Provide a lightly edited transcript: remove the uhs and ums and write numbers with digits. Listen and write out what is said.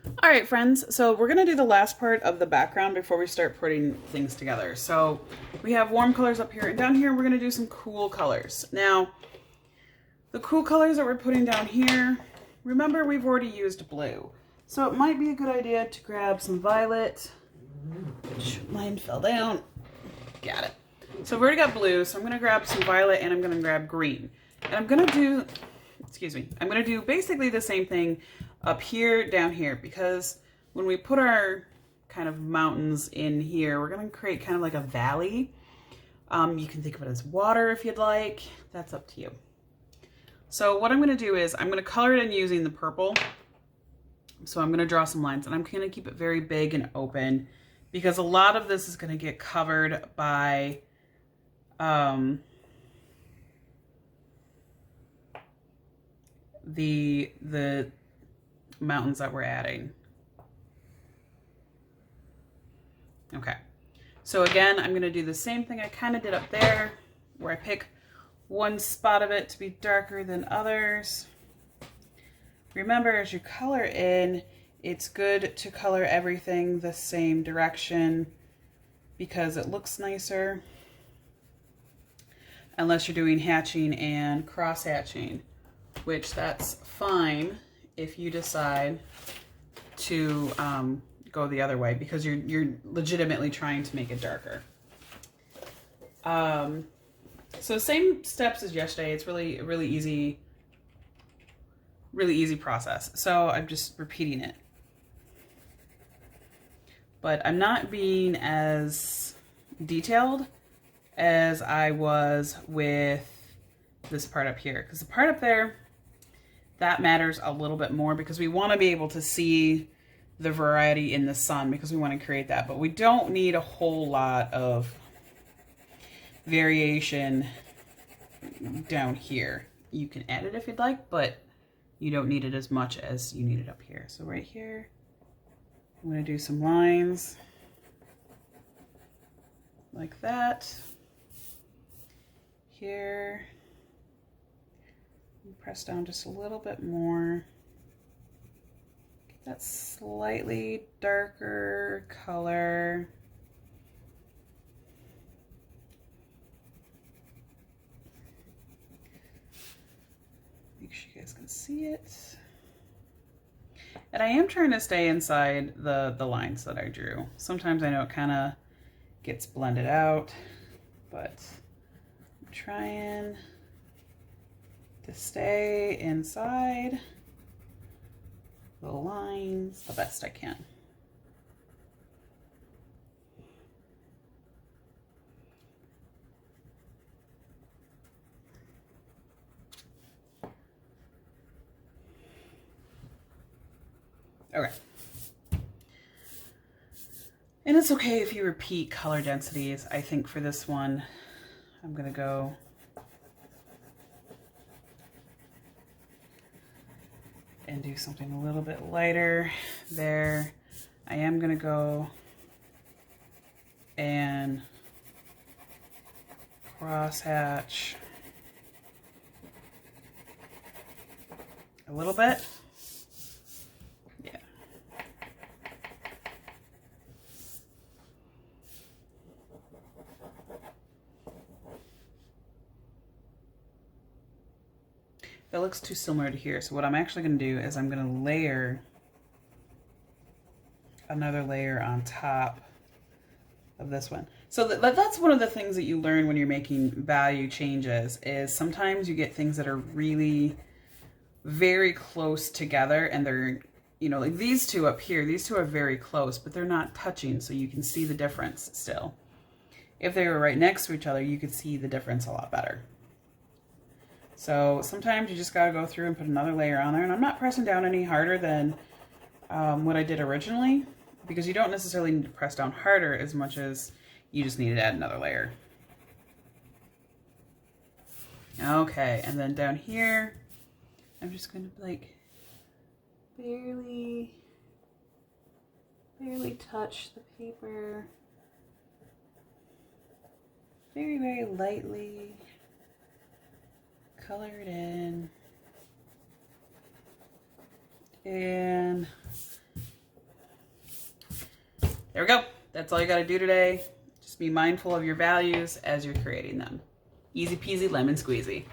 All right, friends, so we're gonna do the last part of the background before we start putting things together. So we have warm colors up here, and down here we're gonna do some cool colors. Now, the cool colors that we're putting down here, remember we've already used blue. So it might be a good idea to grab some violet, which mine fell down. Got it. So we've already got blue, so I'm gonna grab some violet and I'm gonna grab green. And I'm gonna do, I'm gonna do basically the same thing up here, down here, because when we put our kind of mountains in here, we're gonna create kind of like a valley. You can think of it as water if you'd like, that's up to you. So what I'm gonna do is I'm gonna color it in using the purple. So I'm gonna draw some lines and I'm gonna keep it very big and open because a lot of this is gonna get covered by the mountains that we're adding. Okay, so again, I'm gonna do the same thing I kind of did up there, where I pick one spot of it to be darker than others. Remember, as you color in, it's good to color everything the same direction because it looks nicer, unless you're doing hatching and cross hatching, which that's fine if you decide to go the other way because you're legitimately trying to make it darker. So same steps as yesterday. It's really easy process. So I'm just repeating it. But I'm not being as detailed as I was with this part up here, because the part up there, that matters a little bit more because we want to be able to see the variety in the sun because we want to create that, but we don't need a whole lot of variation down here. You can add it if you'd like, but you don't need it as much as you need it up here. So right here, I'm going to do some lines like that. Here, press down just a little bit more. Get that slightly darker color. Make sure you guys can see it. And I am trying to stay inside the lines that I drew. Sometimes I know it kind of gets blended out, but I'm trying to stay inside the lines the best I can. Okay. And it's okay if you repeat color densities. I think for this one, I'm gonna go and do something a little bit lighter there. I am gonna go and cross hatch a little bit. Yeah. That looks too similar to here. So what I'm actually going to do is I'm going to layer another layer on top of this one. So that's one of the things that you learn when you're making value changes is sometimes you get things that are really very close together and they're, you know, like these two up here, these two are very close, but they're not touching, so you can see the difference still. If they were right next to each other, you could see the difference a lot better. So sometimes you just got to go through and put another layer on there. And I'm not pressing down any harder than what I did originally, because you don't necessarily need to press down harder as much as you just need to add another layer. Okay, and then down here, I'm just going to like barely touch the paper. Very lightly. Color it in, and there we go. That's all you got to do today. Just be mindful of your values as you're creating them. Easy peasy lemon squeezy.